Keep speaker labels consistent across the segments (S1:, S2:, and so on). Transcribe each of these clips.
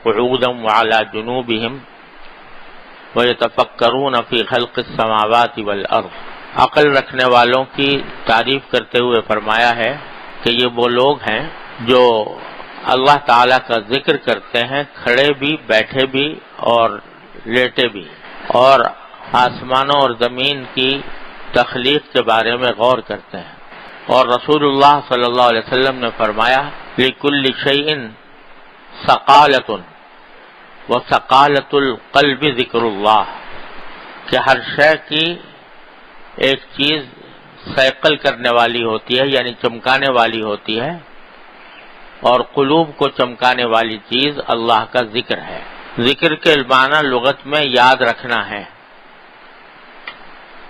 S1: قعودا وعلى جنوبهم ويتفكرون في خلق السماوات والارض۔ عقل رکھنے والوں کی تعریف کرتے ہوئے فرمایا ہے کہ یہ وہ لوگ ہیں جو اللہ تعالیٰ کا ذکر کرتے ہیں کھڑے بھی، بیٹھے بھی اور لیٹے بھی، اور آسمانوں اور زمین کی تخلیق کے بارے میں غور کرتے ہیں۔ اور رسول اللہ صلی اللہ علیہ وسلم نے فرمایا لِكُلِّ شَيْءٍ ثَقَالَةٌ وَثَقَالَةُ الْقَلْبِ ذِكْرُ اللَّهِ، کہ ہر شے کی ایک چیز ثقل کرنے والی ہوتی ہے، یعنی چمکانے والی ہوتی ہے، اور قلوب کو چمکانے والی چیز اللہ کا ذکر ہے۔ ذکر کے معنی لغت میں یاد رکھنا ہے،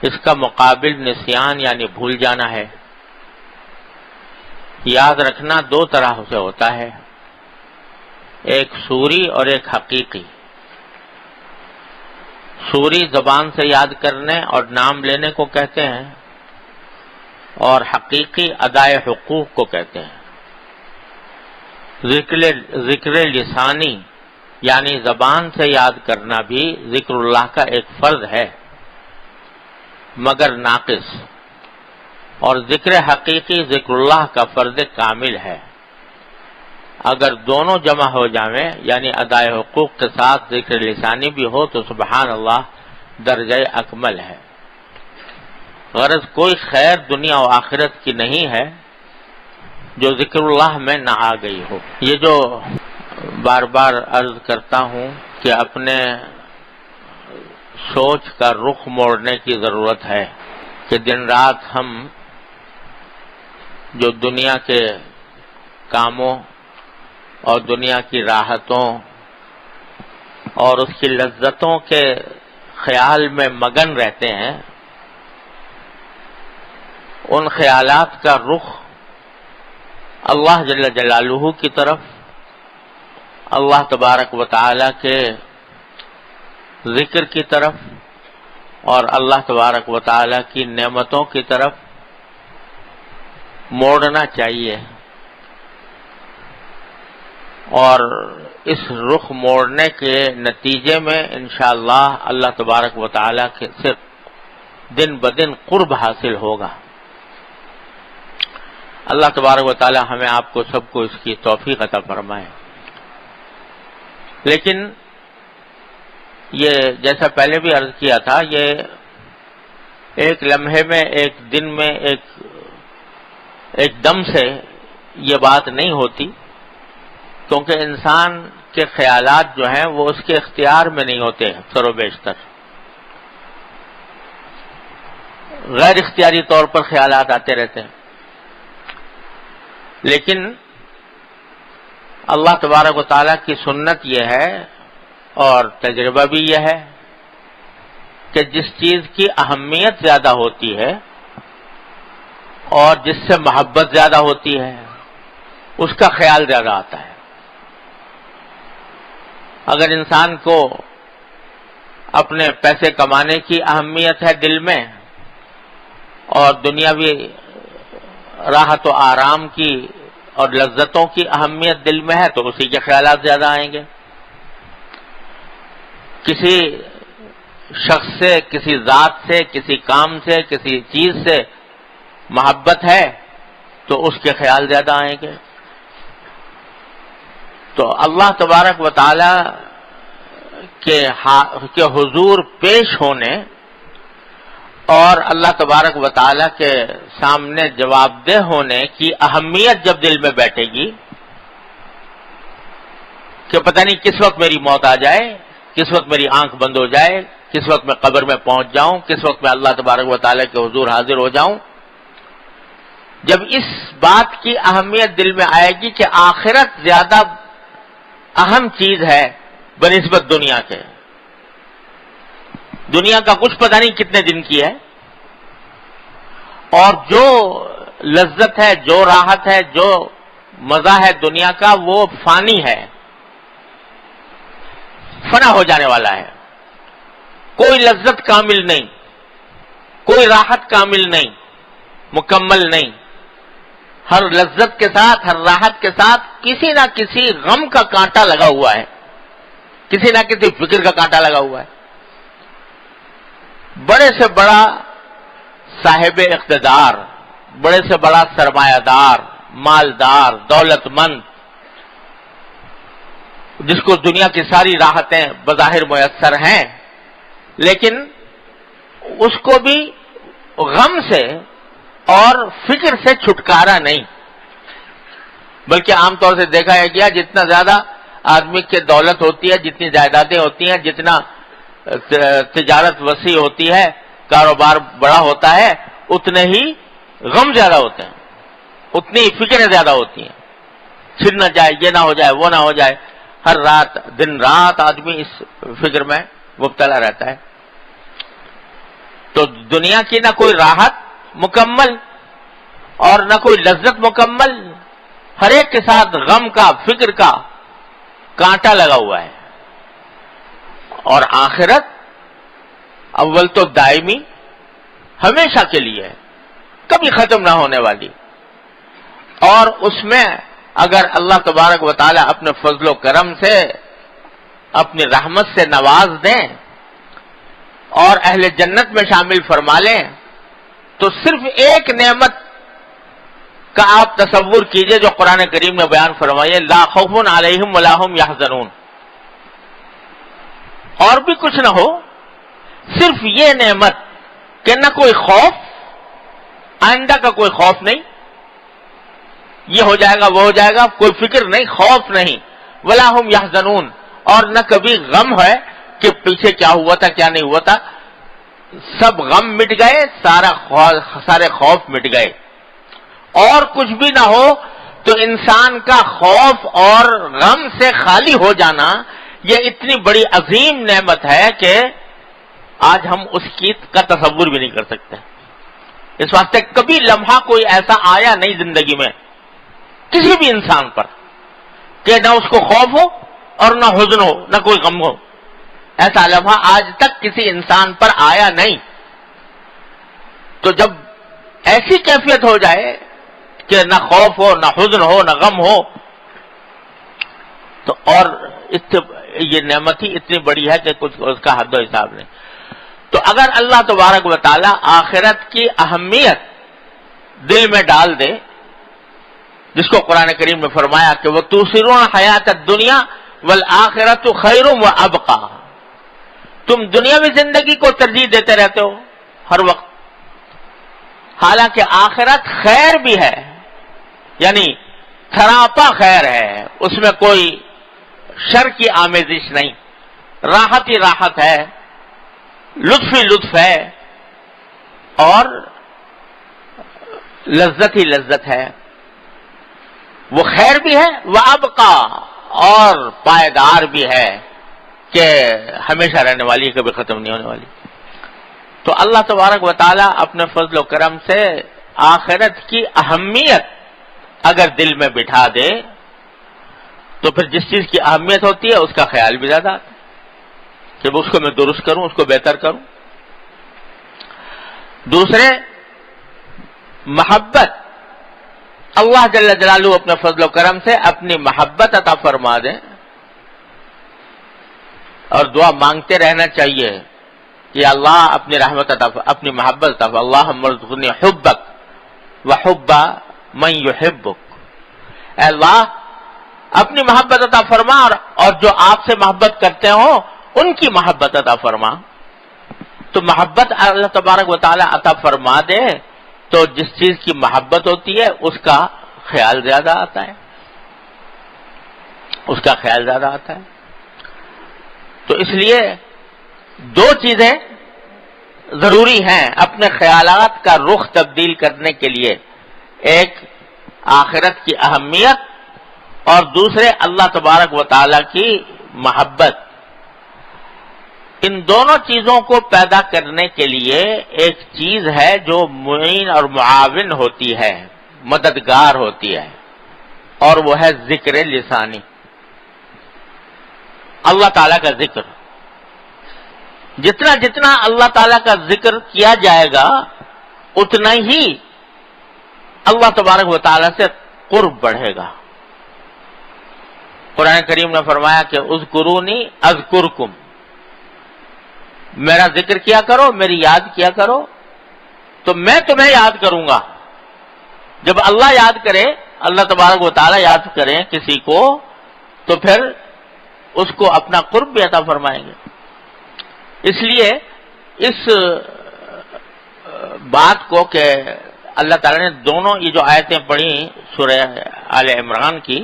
S1: اس کا مقابل نسیان یعنی بھول جانا ہے۔ یاد رکھنا دو طرح سے ہوتا ہے، ایک صوری اور ایک حقیقی۔ صوری زبان سے یاد کرنے اور نام لینے کو کہتے ہیں، اور حقیقی ادائے حقوق کو کہتے ہیں۔ ذکر لسانی یعنی زبان سے یاد کرنا بھی ذکر اللہ کا ایک فرض ہے مگر ناقص، اور ذکر حقیقی ذکر اللہ کا فرض کامل ہے۔ اگر دونوں جمع ہو جائیں یعنی ادائے حقوق کے ساتھ ذکر لسانی بھی ہو تو سبحان اللہ درجہ اکمل ہے۔ غرض کوئی خیر دنیا و آخرت کی نہیں ہے جو ذکر اللہ میں نہ آ گئی ہو۔ یہ جو بار بار عرض کرتا ہوں کہ اپنے سوچ کا رخ موڑنے کی ضرورت ہے کہ دن رات ہم جو دنیا کے کاموں اور دنیا کی راحتوں اور اس کی لذتوں کے خیال میں مگن رہتے ہیں، ان خیالات کا رخ اللہ جل جلالہ کی طرف، اللہ تبارک و تعالی کے ذکر کی طرف اور اللہ تبارک و تعالی کی نعمتوں کی طرف موڑنا چاہیے، اور اس رخ موڑنے کے نتیجے میں انشاءاللہ اللہ تبارک و تعالی کے سے دن بدن قرب حاصل ہوگا۔ اللہ تبارک و تعالی ہمیں آپ کو سب کو اس کی توفیق عطا فرمائے۔ لیکن یہ جیسا پہلے بھی عرض کیا تھا، یہ ایک لمحے میں، ایک دن میں، ایک دم سے یہ بات نہیں ہوتی، کیونکہ انسان کے خیالات جو ہیں وہ اس کے اختیار میں نہیں ہوتے، اکثر و بیشتر غیر اختیاری طور پر خیالات آتے رہتے ہیں۔ لیکن اللہ تبارک و تعالیٰ کی سنت یہ ہے اور تجربہ بھی یہ ہے کہ جس چیز کی اہمیت زیادہ ہوتی ہے اور جس سے محبت زیادہ ہوتی ہے اس کا خیال زیادہ آتا ہے۔ اگر انسان کو اپنے پیسے کمانے کی اہمیت ہے دل میں اور دنیاوی راحت و آرام کی اور لذتوں کی اہمیت دل میں ہے تو اسی کے خیالات زیادہ آئیں گے۔ کسی شخص سے، کسی ذات سے، کسی کام سے، کسی چیز سے محبت ہے تو اس کے خیال زیادہ آئیں گے۔ تو اللہ تبارک و تعالی کے حضور پیش ہونے اور اللہ تبارک و تعالی کے سامنے جواب دہ ہونے کی اہمیت جب دل میں بیٹھے گی کہ پتہ نہیں کس وقت میری موت آ جائے، کس وقت میری آنکھ بند ہو جائے، کس وقت میں قبر میں پہنچ جاؤں، کس وقت میں اللہ تبارک و تعالی کے حضور حاضر ہو جاؤں، جب اس بات کی اہمیت دل میں آئے گی کہ آخرت زیادہ اہم چیز ہے بنسبت دنیا کے، دنیا کا کچھ پتہ نہیں کتنے دن کی ہے، اور جو لذت ہے، جو راحت ہے، جو مزہ ہے دنیا کا وہ فانی ہے، فنا ہو جانے والا ہے۔ کوئی لذت کامل نہیں، کوئی راحت کامل نہیں، مکمل نہیں۔ ہر لذت کے ساتھ، ہر راحت کے ساتھ کسی نہ کسی غم کا کانٹا لگا ہوا ہے۔ کسی نہ کسی فکر کا کانٹا لگا ہوا ہے. بڑے سے بڑا صاحب اقتدار، بڑے سے بڑا سرمایہ دار، مالدار، دولت مند، جس کو دنیا کی ساری راحتیں بظاہر میسر ہیں، لیکن اس کو بھی غم سے اور فکر سے چھٹکارا نہیں. بلکہ عام طور سے دیکھا ہے گیا جتنا زیادہ آدمی کی دولت ہوتی ہے، جتنی جائیدادیں ہوتی ہیں، جتنا تجارت وسیع ہوتی ہے، کاروبار بڑا ہوتا ہے، اتنے ہی غم زیادہ ہوتے ہیں، اتنی فکریں زیادہ ہوتی ہیں. چھن نہ جائے، یہ نہ ہو جائے، وہ نہ ہو جائے. ہر رات دن رات آدمی اس فکر میں مبتلا رہتا ہے. تو دنیا کی نہ کوئی راحت مکمل اور نہ کوئی لذت مکمل، ہر ایک کے ساتھ غم کا، فکر کا کانٹا لگا ہوا ہے. اور آخرت اول تو دائمی، ہمیشہ کے لیے ہے، کبھی ختم نہ ہونے والی. اور اس میں اگر اللہ تبارک و تعالی اپنے فضل و کرم سے، اپنی رحمت سے نواز دیں اور اہل جنت میں شامل فرما لیں، تو صرف ایک نعمت کا آپ تصور کیجئے جو قرآن کریم نے بیان فرمائی، لا خوف علیہم ولا هم یحزنون. اور بھی کچھ نہ ہو، صرف یہ نعمت کہ نہ کوئی خوف، آئندہ کا کوئی خوف نہیں، یہ ہو جائے گا وہ ہو جائے گا، کوئی فکر نہیں، خوف نہیں، ولا هم یحزنون، اور نہ کبھی غم ہے کہ پیچھے کیا ہوا تھا کیا نہیں ہوا تھا. سب غم مٹ گئے، سارے خوف مٹ گئے. اور کچھ بھی نہ ہو تو انسان کا خوف اور غم سے خالی ہو جانا یہ اتنی بڑی عظیم نعمت ہے کہ آج ہم اس کی کا تصور بھی نہیں کر سکتے. اس واسطے کبھی لمحہ کوئی ایسا آیا نہیں زندگی میں کسی بھی انسان پر کہ نہ اس کو خوف ہو اور نہ حزن ہو، نہ کوئی غم ہو. ایسا لمحہ آج تک کسی انسان پر آیا نہیں. تو جب ایسی کیفیت ہو جائے کہ نہ خوف ہو، نہ حزن ہو، نہ غم ہو، تو اور یہ نعمت ہی اتنی بڑی ہے کہ کچھ اس کا حد و حساب نہیں. تو اگر اللہ تبارک و تعالی آخرت کی اہمیت دل میں ڈال دے، جس کو قرآن کریم میں فرمایا کہ وہ تؤثرون حیات الدنیا والآخرۃ خیر وابقی، تم دنیاوی زندگی کو ترجیح دیتے رہتے ہو ہر وقت، حالانکہ آخرت خیر بھی ہے، یعنی سراپا خیر ہے، اس میں کوئی شر کی آمیزش نہیں، راحت ہی راحت ہے، لطف ہی لطف ہے، اور لذت ہی لذت ہے. وہ خیر بھی ہے، وابقا، اور پائیدار بھی ہے کہ ہمیشہ رہنے والی، کبھی ختم نہیں ہونے والی. تو اللہ تبارک و تعالی اپنے فضل و کرم سے آخرت کی اہمیت اگر دل میں بٹھا دے تو پھر جس چیز کی اہمیت ہوتی ہے اس کا خیال بھی زیادہ آتا ہے کہ اس کو میں درست کروں، اس کو بہتر کروں. دوسرے، محبت، اللہ جل جلالہ اپنے فضل و کرم سے اپنی محبت عطا فرما دیں، اور دعا مانگتے رہنا چاہیے کہ اللہ اپنی رحمت عطا، اپنی محبت عطا، اللہم ارزقنی حبک وحب من یحبک. اے اللہ اپنی محبت عطا فرما اور جو آپ سے محبت کرتے ہوں ان کی محبت عطا فرما. تو محبت اللہ تبارک و تعالی عطا فرما دے تو جس چیز کی محبت ہوتی ہے اس کا خیال زیادہ آتا ہے، اس کا خیال زیادہ آتا ہے. تو اس لیے دو چیزیں ضروری ہیں اپنے خیالات کا رخ تبدیل کرنے کے لیے، ایک آخرت کی اہمیت اور دوسرے اللہ تبارک و تعالی کی محبت. ان دونوں چیزوں کو پیدا کرنے کے لیے ایک چیز ہے جو معین اور معاون ہوتی ہے، مددگار ہوتی ہے، اور وہ ہے ذکر لسانی، اللہ تعالیٰ کا ذکر. جتنا جتنا اللہ تعالیٰ کا ذکر کیا جائے گا اتنا ہی اللہ تبارک و تعالیٰ سے قرب بڑھے گا، قرآن کریم نے فرمایا کہ اذکرونی اذکرکم، میرا ذکر کیا کرو، میری یاد کیا کرو تو میں تمہیں یاد کروں گا۔ جب اللہ یاد کرے، اللہ تبارک و تعالی یاد کریں کسی کو تو پھر اس کو اپنا قرب بھی عطا فرمائیں گے۔ اس لیے اس بات کو کہ اللہ تعالی نے دونوں یہ جو آیتیں پڑھی سورہ آل عمران کی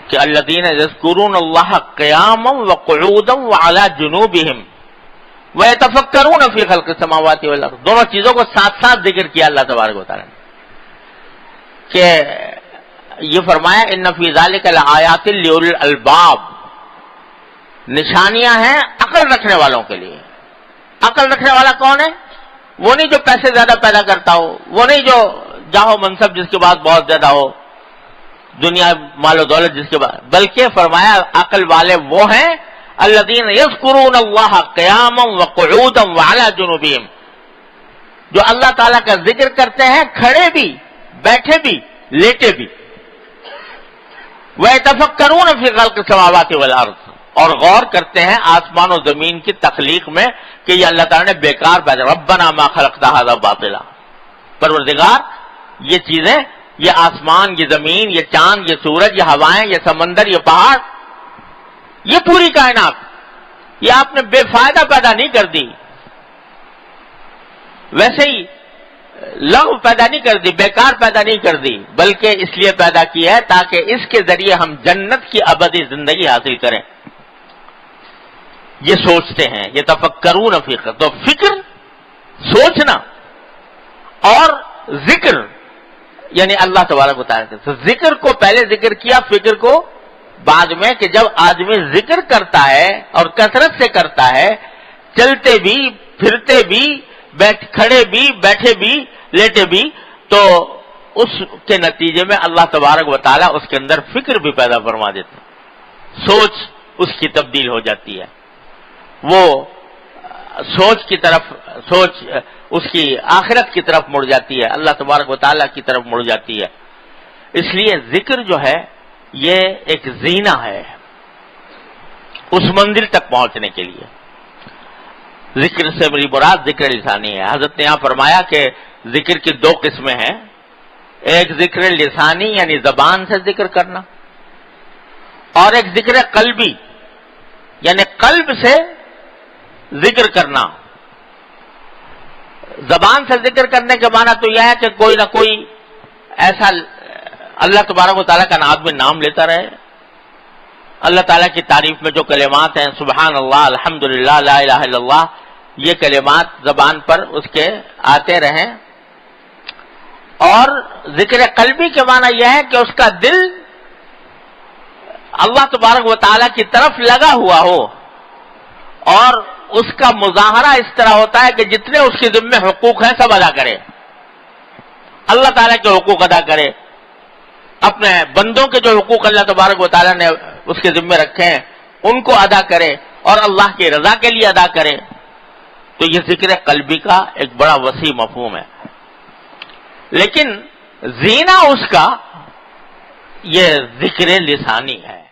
S1: کہ الذین یذکرون اللہ قیاما وقعودا وعلی جنوبہم وَيَتَفَكَّرُونَ فِي خَلْقِ السَّمَاوَاتِ وَالْأَرْضِ، دونوں چیزوں کو ساتھ ساتھ ذکر کیا اللہ تبارک و تعالی نے کہ یہ فرمایا ان فی ذلک لآیات لأولی الالباب، نشانیاں ہیں عقل رکھنے والوں کے لیے۔ عقل رکھنے والا کون ہے؟ وہ نہیں جو پیسے زیادہ پیدا کرتا ہو، وہ نہیں جو جاہو منصب جس کے بعد بہت زیادہ ہو، دنیا مال و دولت جس کے بعد، بلکہ فرمایا عقل والے وہ ہیں الذین یذکرون اللہ قیاما وقعودا وعلی جنوبہم، جو اللہ تعالیٰ کا ذکر کرتے ہیں کھڑے بھی، بیٹھے بھی، لیٹے بھی۔ وَيَتَفَكَّرُونَ فِي خَلْقِ السَّمَاوَاتِ وَالْأَرْضِ، اور غور کرتے ہیں آسمان و زمین کی تخلیق میں کہ یہ اللہ تعالیٰ نے بیکار پیدا، ربنا ما خلقت ھذا باطلا، پروردگار یہ چیزیں، یہ آسمان، یہ زمین، یہ چاند، یہ سورج، یہ ہوائیں، یہ سمندر، یہ پہاڑ، یہ پوری کائنات، یہ آپ نے بے فائدہ پیدا نہیں کر دی، ویسے ہی لغو پیدا نہیں کر دی، بیکار پیدا نہیں کر دی، بلکہ اس لیے پیدا کی ہے تاکہ اس کے ذریعے ہم جنت کی ابدی زندگی حاصل کریں۔ یہ سوچتے ہیں، یہ تفکرون فی خلق، تو فکر، سوچنا اور ذکر یعنی اللہ تبارک و تعالیٰ سے ذکر کو پہلے ذکر کیا، فکر کو بعد میں، کہ جب آدمی ذکر کرتا ہے اور کثرت سے کرتا ہے، چلتے بھی، پھرتے بھی، کھڑے بھی، بیٹھے بھی، لیٹے بھی، تو اس کے نتیجے میں اللہ تبارک و تعالیٰ اس کے اندر فکر بھی پیدا فرما دیتے ہیں، سوچ اس کی تبدیل ہو جاتی ہے، وہ سوچ کی طرف، سوچ اس کی آخرت کی طرف مڑ جاتی ہے، اللہ تبارک و تعالیٰ کی طرف مڑ جاتی ہے۔ اس لیے ذکر جو ہے یہ ایک زینہ ہے اس منزل تک پہنچنے کے لیے۔ ذکر سے میری مراد ذکر لسانی ہے۔ حضرت نے یہاں فرمایا کہ ذکر کی دو قسمیں ہیں، ایک ذکر لسانی یعنی زبان سے ذکر کرنا، اور ایک ذکر قلبی یعنی قلب سے ذکر کرنا۔ زبان سے ذکر کرنے کے معنی تو یہ ہے کہ کوئی نہ کوئی ایسا اللہ تبارک و تعالیٰ کا آدمی نام لیتا رہے، اللہ تعالیٰ کی تعریف میں جو کلمات ہیں، سبحان اللہ، الحمدللہ، لا الہ الا اللہ، یہ کلمات زبان پر اس کے آتے رہیں۔ اور ذکر قلبی کے معنی یہ ہے کہ اس کا دل اللہ تبارک و تعالیٰ کی طرف لگا ہوا ہو، اور اس کا مظاہرہ اس طرح ہوتا ہے کہ جتنے اس کے ذمہ حقوق ہیں سب ادا کرے، اللہ تعالیٰ کے حقوق ادا کرے، اپنے بندوں کے جو حقوق اللہ تبارک و تعالیٰ نے اس کے ذمہ رکھے ہیں ان کو ادا کرے، اور اللہ کی رضا کے لیے ادا کرے۔ تو یہ ذکر قلبی کا ایک بڑا وسیع مفہوم ہے، لیکن زینہ اس کا یہ ذکر لسانی ہے۔